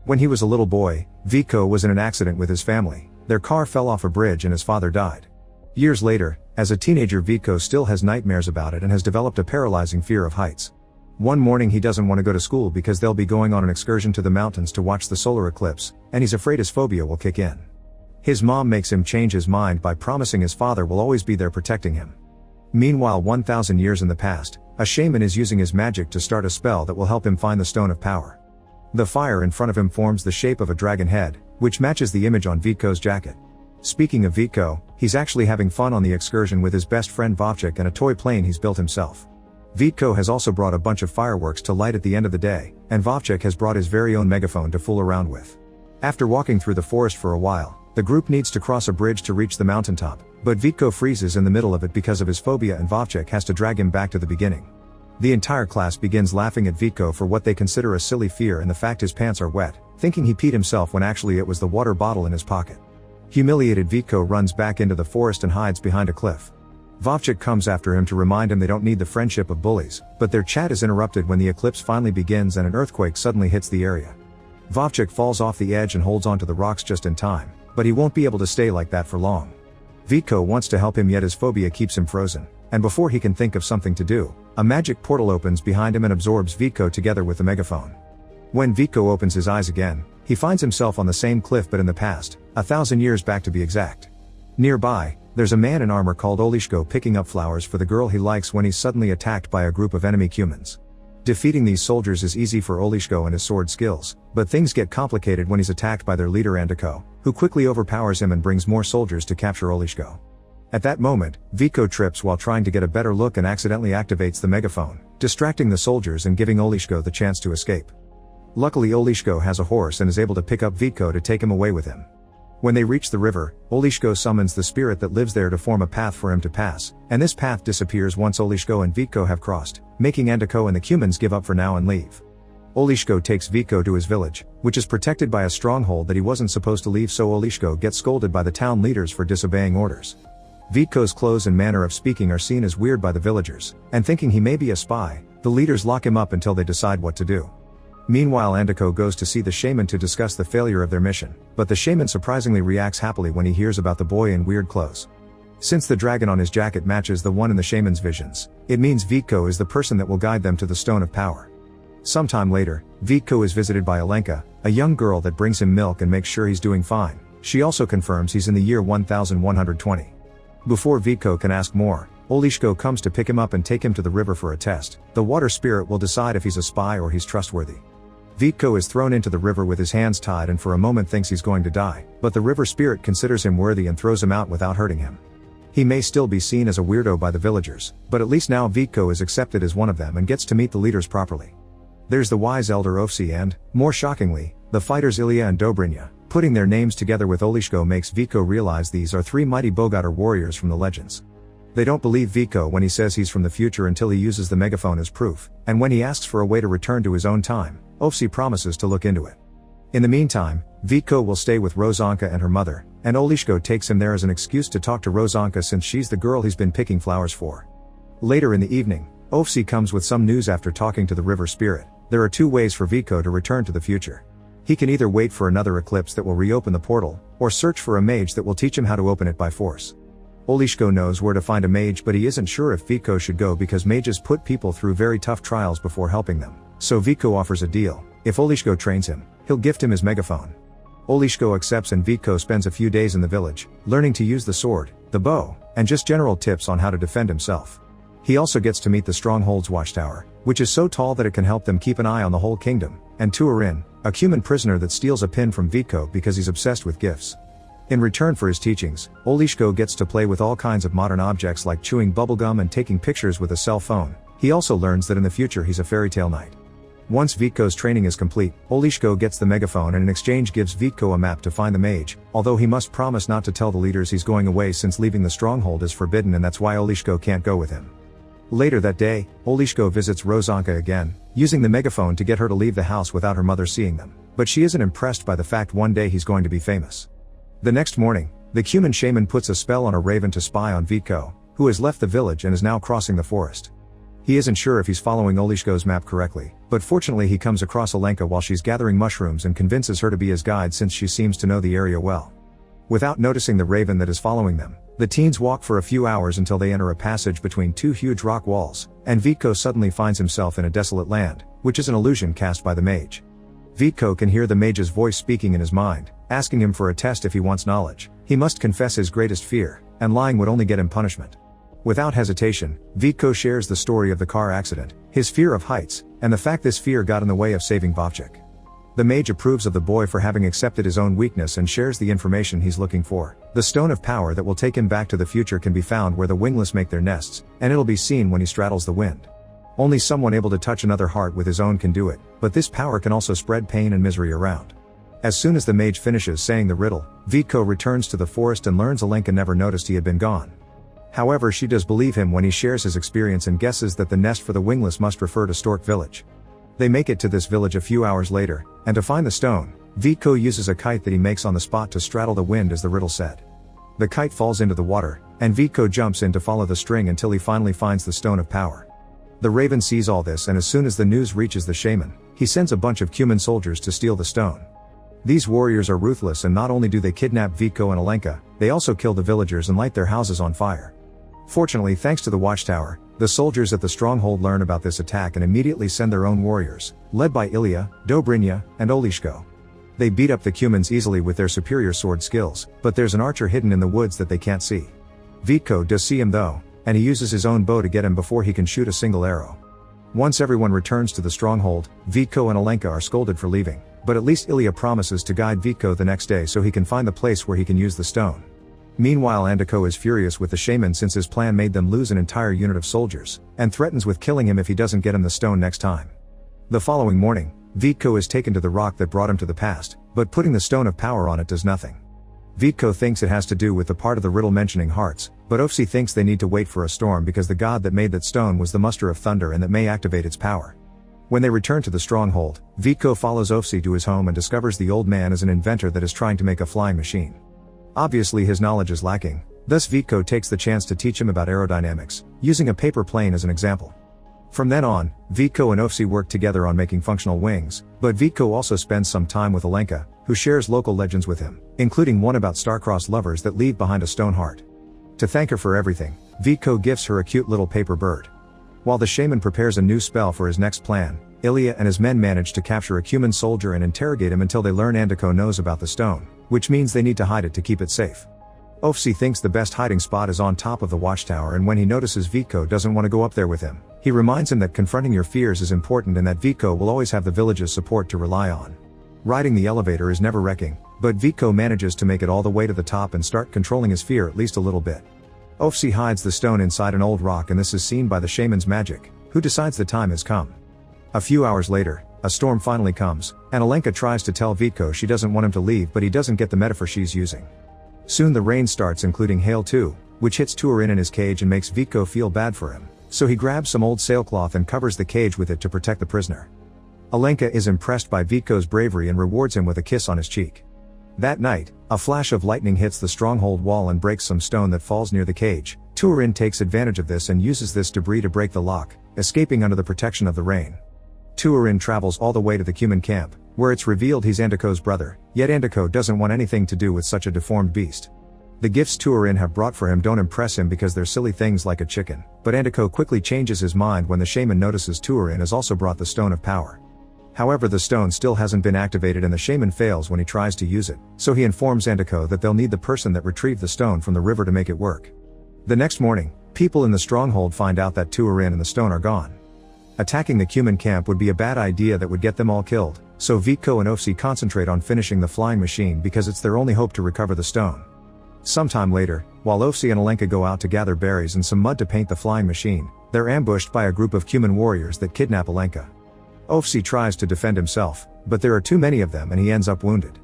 When he was a little boy, Viko was in an accident with his family. Their car fell off a bridge and his father died. Years later, as a teenager, Viko still has nightmares about it and has developed a paralyzing fear of heights. One morning he doesn't want to go to school because they'll be going on an excursion to the mountains to watch the solar eclipse, and he's afraid his phobia will kick in. His mom makes him change his mind by promising his father will always be there protecting him. Meanwhile, 1,000 years in the past, a shaman is using his magic to start a spell that will help him find the Stone of Power. The fire in front of him forms the shape of a dragon head, which matches the image on Viko's jacket. Speaking of Viko, he's actually having fun on the excursion with his best friend Vovchik and a toy plane he's built himself. Viko has also brought a bunch of fireworks to light at the end of the day, and Vovchik has brought his very own megaphone to fool around with. After walking through the forest for a while, the group needs to cross a bridge to reach the mountaintop, but Viko freezes in the middle of it because of his phobia and Vovchik has to drag him back to the beginning. The entire class begins laughing at Viko for what they consider a silly fear and the fact his pants are wet, thinking he peed himself when actually it was the water bottle in his pocket. Humiliated, Viko runs back into the forest and hides behind a cliff. Vovchik comes after him to remind him they don't need the friendship of bullies, but their chat is interrupted when the eclipse finally begins and an earthquake suddenly hits the area. Vovchik falls off the edge and holds onto the rocks just in time, but he won't be able to stay like that for long. Viko wants to help him, yet his phobia keeps him frozen, and before he can think of something to do, a magic portal opens behind him and absorbs Viko together with the megaphone. When Viko opens his eyes again, he finds himself on the same cliff but in the past, 1,000 years back to be exact. Nearby, there's a man in armor called Olishko picking up flowers for the girl he likes when he's suddenly attacked by a group of enemy humans. Defeating these soldiers is easy for Olishko and his sword skills, but things get complicated when he's attacked by their leader Andiko, who quickly overpowers him and brings more soldiers to capture Olishko. At that moment, Viko trips while trying to get a better look and accidentally activates the megaphone, distracting the soldiers and giving Olishko the chance to escape. Luckily, Olishko has a horse and is able to pick up Viko to take him away with him. When they reach the river, Olishko summons the spirit that lives there to form a path for him to pass, and this path disappears once Olishko and Viko have crossed, making Andiko and the humans give up for now and leave. Olishko takes Viko to his village, which is protected by a stronghold that he wasn't supposed to leave, so Olishko gets scolded by the town leaders for disobeying orders. Viko's clothes and manner of speaking are seen as weird by the villagers, and thinking he may be a spy, the leaders lock him up until they decide what to do. Meanwhile, Andiko goes to see the shaman to discuss the failure of their mission, but the shaman surprisingly reacts happily when he hears about the boy in weird clothes. Since the dragon on his jacket matches the one in the shaman's visions, it means Viko is the person that will guide them to the Stone of Power. Sometime later, Viko is visited by Alenka, a young girl that brings him milk and makes sure he's doing fine. She also confirms he's in the year 1120. Before Viko can ask more, Olishko comes to pick him up and take him to the river for a test. The water spirit will decide if he's a spy or he's trustworthy. Viko is thrown into the river with his hands tied and for a moment thinks he's going to die, but the river spirit considers him worthy and throws him out without hurting him. He may still be seen as a weirdo by the villagers, but at least now Viko is accepted as one of them and gets to meet the leaders properly. There's the wise elder Ofsi and, more shockingly, the fighters Ilya and Dobrynya. Putting their names together with Olishko makes Viko realize these are three mighty bogatyr warriors from the legends. They don't believe Viko when he says he's from the future until he uses the megaphone as proof, and when he asks for a way to return to his own time, Ofsi promises to look into it. In the meantime, Viko will stay with Rozanka and her mother, and Olishko takes him there as an excuse to talk to Rozanka since she's the girl he's been picking flowers for. Later in the evening, Ofsi comes with some news after talking to the river spirit. There are two ways for Viko to return to the future. He can either wait for another eclipse that will reopen the portal, or search for a mage that will teach him how to open it by force. Olishko knows where to find a mage, but he isn't sure if Viko should go because mages put people through very tough trials before helping them. So Viko offers a deal. If Olishko trains him, he'll gift him his megaphone. Olishko accepts and Viko spends a few days in the village, learning to use the sword, the bow, and just general tips on how to defend himself. He also gets to meet the Stronghold's watchtower, which is so tall that it can help them keep an eye on the whole kingdom, and Turin, a human prisoner that steals a pin from Viko because he's obsessed with gifts. In return for his teachings, Olishko gets to play with all kinds of modern objects like chewing bubblegum and taking pictures with a cell phone. He also learns that in the future he's a fairy tale knight. Once Viko's training is complete, Olishko gets the megaphone and in exchange gives Viko a map to find the mage, although he must promise not to tell the leaders he's going away since leaving the stronghold is forbidden and that's why Olishko can't go with him. Later that day, Olishko visits Rozanka again, using the megaphone to get her to leave the house without her mother seeing them, but she isn't impressed by the fact one day he's going to be famous. The next morning, the human shaman puts a spell on a raven to spy on Viko, who has left the village and is now crossing the forest. He isn't sure if he's following Olishko's map correctly, but fortunately he comes across Alenka while she's gathering mushrooms and convinces her to be his guide since she seems to know the area well. Without noticing the raven that is following them, the teens walk for a few hours until they enter a passage between two huge rock walls, and Vitko suddenly finds himself in a desolate land, which is an illusion cast by the mage. Vitko can hear the mage's voice speaking in his mind, asking him for a test if he wants knowledge. He must confess his greatest fear, and lying would only get him punishment. Without hesitation, Vitko shares the story of the car accident, his fear of heights, and the fact this fear got in the way of saving Vovchik. The mage approves of the boy for having accepted his own weakness and shares the information he's looking for. The stone of power that will take him back to the future can be found where the wingless make their nests, and it'll be seen when he straddles the wind. Only someone able to touch another heart with his own can do it, but this power can also spread pain and misery around. As soon as the mage finishes saying the riddle, Vitko returns to the forest and learns Alenka never noticed he had been gone. However, she does believe him when he shares his experience and guesses that the nest for the wingless must refer to Stork Village. They make it to this village a few hours later, and to find the stone, Vitko uses a kite that he makes on the spot to straddle the wind as the riddle said. The kite falls into the water, and Vitko jumps in to follow the string until he finally finds the stone of power. The raven sees all this, and as soon as the news reaches the shaman, he sends a bunch of human soldiers to steal the stone. These warriors are ruthless, and not only do they kidnap Vitko and Alenka, they also kill the villagers and light their houses on fire. Fortunately, thanks to the watchtower, the soldiers at the stronghold learn about this attack and immediately send their own warriors, led by Ilya, Dobrynya, and Olishko. They beat up the Cumans easily with their superior sword skills, but there's an archer hidden in the woods that they can't see. Vitko does see him though, and he uses his own bow to get him before he can shoot a single arrow. Once everyone returns to the stronghold, Vitko and Alenka are scolded for leaving, but at least Ilya promises to guide Vitko the next day so he can find the place where he can use the stone. Meanwhile, Andiko is furious with the shaman since his plan made them lose an entire unit of soldiers, and threatens with killing him if he doesn't get him the stone next time. The following morning, Vitko is taken to the rock that brought him to the past, but putting the stone of power on it does nothing. Vitko thinks it has to do with the part of the riddle mentioning hearts, but Ofsi thinks they need to wait for a storm because the god that made that stone was the muster of thunder and that may activate its power. When they return to the stronghold, Vitko follows Ofsi to his home and discovers the old man is an inventor that is trying to make a flying machine. Obviously his knowledge is lacking, thus Vitko takes the chance to teach him about aerodynamics, using a paper plane as an example. From then on, Vitko and Ofsi work together on making functional wings, but Vitko also spends some time with Alenka, who shares local legends with him, including one about star-crossed lovers that leave behind a stone heart. To thank her for everything, Vitko gives her a cute little paper bird. While the shaman prepares a new spell for his next plan, Ilya and his men manage to capture a Cuman soldier and interrogate him until they learn Andiko knows about the stone, which means they need to hide it to keep it safe. Ofsi thinks the best hiding spot is on top of the watchtower, and when he notices Vitko doesn't want to go up there with him, he reminds him that confronting your fears is important and that Vitko will always have the village's support to rely on. Riding the elevator is nerve-wracking, but Vitko manages to make it all the way to the top and start controlling his fear at least a little bit. Ofsi hides the stone inside an old rock, and this is seen by the shaman's magic, who decides the time has come. A few hours later, a storm finally comes, and Alenka tries to tell Vitko she doesn't want him to leave, but he doesn't get the metaphor she's using. Soon the rain starts, including hail too, which hits Turin in his cage and makes Vitko feel bad for him, so he grabs some old sailcloth and covers the cage with it to protect the prisoner. Alenka is impressed by Vitko's bravery and rewards him with a kiss on his cheek. That night, a flash of lightning hits the stronghold wall and breaks some stone that falls near the cage. Turin takes advantage of this and uses this debris to break the lock, escaping under the protection of the rain. Turin travels all the way to the Cuman camp, where it's revealed he's Andiko's brother, yet Andiko doesn't want anything to do with such a deformed beast. The gifts Turin have brought for him don't impress him because they're silly things like a chicken, but Andiko quickly changes his mind when the shaman notices Turin has also brought the stone of power. However, the stone still hasn't been activated and the shaman fails when he tries to use it, so he informs Andiko that they'll need the person that retrieved the stone from the river to make it work. The next morning, people in the stronghold find out that Turin and the stone are gone. Attacking the Cuman camp would be a bad idea that would get them all killed, so Vitko and Ofsi concentrate on finishing the flying machine because it's their only hope to recover the stone. Sometime later, while Ofsi and Alenka go out to gather berries and some mud to paint the flying machine, they're ambushed by a group of Cuman warriors that kidnap Alenka. Ofsi tries to defend himself, but there are too many of them and he ends up wounded.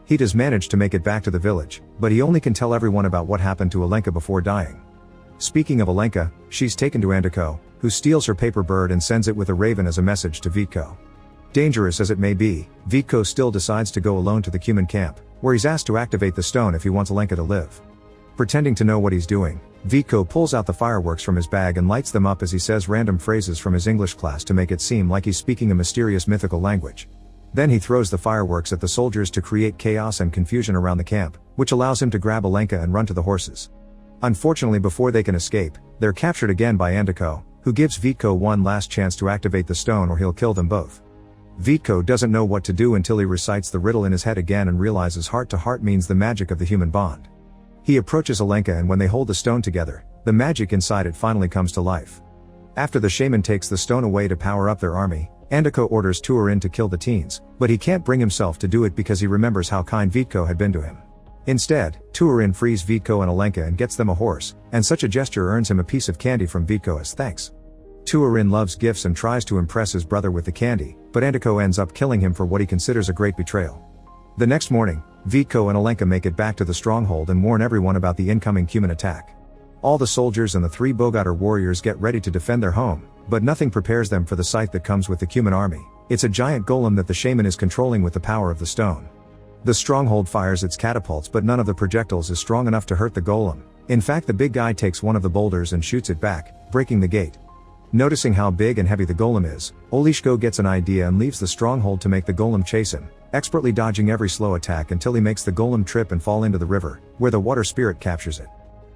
He does manage to make it back to the village, but he only can tell everyone about what happened to Alenka before dying. Speaking of Alenka, she's taken to Andiko, who steals her paper bird and sends it with a raven as a message to Vitko. Dangerous as it may be, Vitko still decides to go alone to the Cuman camp, where he's asked to activate the stone if he wants Alenka to live. Pretending to know what he's doing, Vico pulls out the fireworks from his bag and lights them up as he says random phrases from his English class to make it seem like he's speaking a mysterious mythical language. Then he throws the fireworks at the soldiers to create chaos and confusion around the camp, which allows him to grab Alenka and run to the horses. Unfortunately, before they can escape, they're captured again by Andiko, who gives Vico one last chance to activate the stone or he'll kill them both. Vico doesn't know what to do until he recites the riddle in his head again and realizes heart to heart means the magic of the human bond. He approaches Alenka and when they hold the stone together, the magic inside it finally comes to life. After the shaman takes the stone away to power up their army, Andiko orders Turin to kill the teens, but he can't bring himself to do it because he remembers how kind Vico had been to him. Instead, Turin frees Vico and Alenka and gets them a horse, and such a gesture earns him a piece of candy from Vico as thanks. Turin loves gifts and tries to impress his brother with the candy, but Andiko ends up killing him for what he considers a great betrayal. The next morning, Vico and Alenka make it back to the stronghold and warn everyone about the incoming human attack. All the soldiers and the 3 bogatyr warriors get ready to defend their home, but nothing prepares them for the sight that comes with the human army. It's a giant golem that the shaman is controlling with the power of the stone. The stronghold fires its catapults, but none of the projectiles is strong enough to hurt the golem. In fact, the big guy takes one of the boulders and shoots it back, breaking the gate. Noticing how big and heavy the golem is, Olishko gets an idea and leaves the stronghold to make the golem chase him, expertly dodging every slow attack until he makes the golem trip and fall into the river, where the water spirit captures it.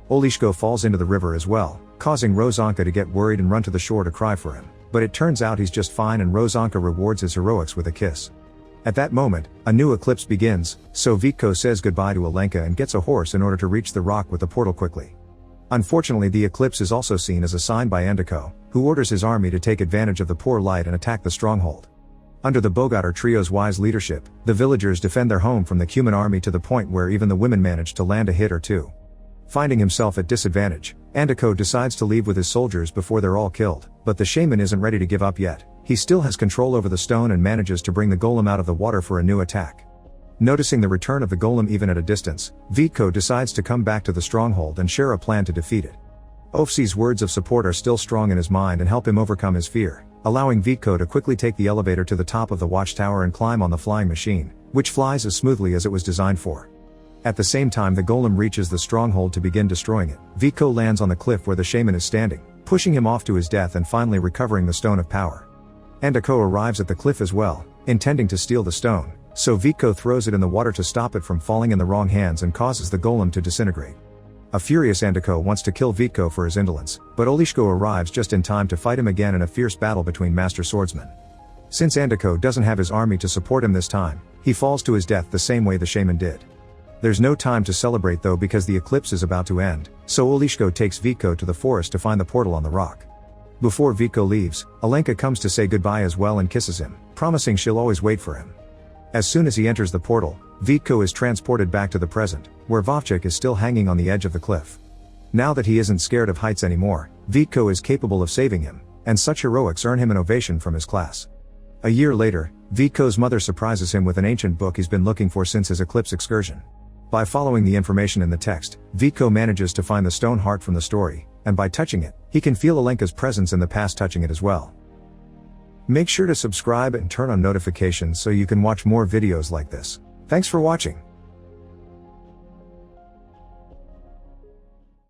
Olishko falls into the river as well, causing Rozanka to get worried and run to the shore to cry for him, but it turns out he's just fine and Rozanka rewards his heroics with a kiss. At that moment, a new eclipse begins, so Vico says goodbye to Alenka and gets a horse in order to reach the rock with the portal quickly. Unfortunately, the eclipse is also seen as a sign by Andiko, who orders his army to take advantage of the poor light and attack the stronghold. Under the bogatyr trio's wise leadership, the villagers defend their home from the human army to the point where even the women manage to land a hit or two. Finding himself at disadvantage, Andiko decides to leave with his soldiers before they're all killed, but the shaman isn't ready to give up yet. He still has control over the stone and manages to bring the golem out of the water for a new attack. Noticing the return of the golem even at a distance, Vico decides to come back to the stronghold and share a plan to defeat it. Ofsi's words of support are still strong in his mind and help him overcome his fear, allowing Vico to quickly take the elevator to the top of the watchtower and climb on the flying machine, which flies as smoothly as it was designed for. At the same time the golem reaches the stronghold to begin destroying it, Vico lands on the cliff where the shaman is standing, pushing him off to his death and finally recovering the stone of power. Andiko arrives at the cliff as well, intending to steal the stone, so Vico throws it in the water to stop it from falling in the wrong hands and causes the golem to disintegrate. A furious Andiko wants to kill Vico for his indolence, but Olishko arrives just in time to fight him again in a fierce battle between master swordsmen. Since Andiko doesn't have his army to support him this time, he falls to his death the same way the shaman did. There's no time to celebrate though because the eclipse is about to end, so Olishko takes Vico to the forest to find the portal on the rock. Before Vico leaves, Alenka comes to say goodbye as well and kisses him, promising she'll always wait for him. As soon as he enters the portal, Vico is transported back to the present, where Vovchik is still hanging on the edge of the cliff. Now that he isn't scared of heights anymore, Vico is capable of saving him, and such heroics earn him an ovation from his class. A year later, Vico's mother surprises him with an ancient book he's been looking for since his eclipse excursion. By following the information in the text, Vico manages to find the stone heart from the story, and by touching it, he can feel Alenka's presence in the past touching it as well. Make sure to subscribe and turn on notifications so you can watch more videos like this. Thanks for watching.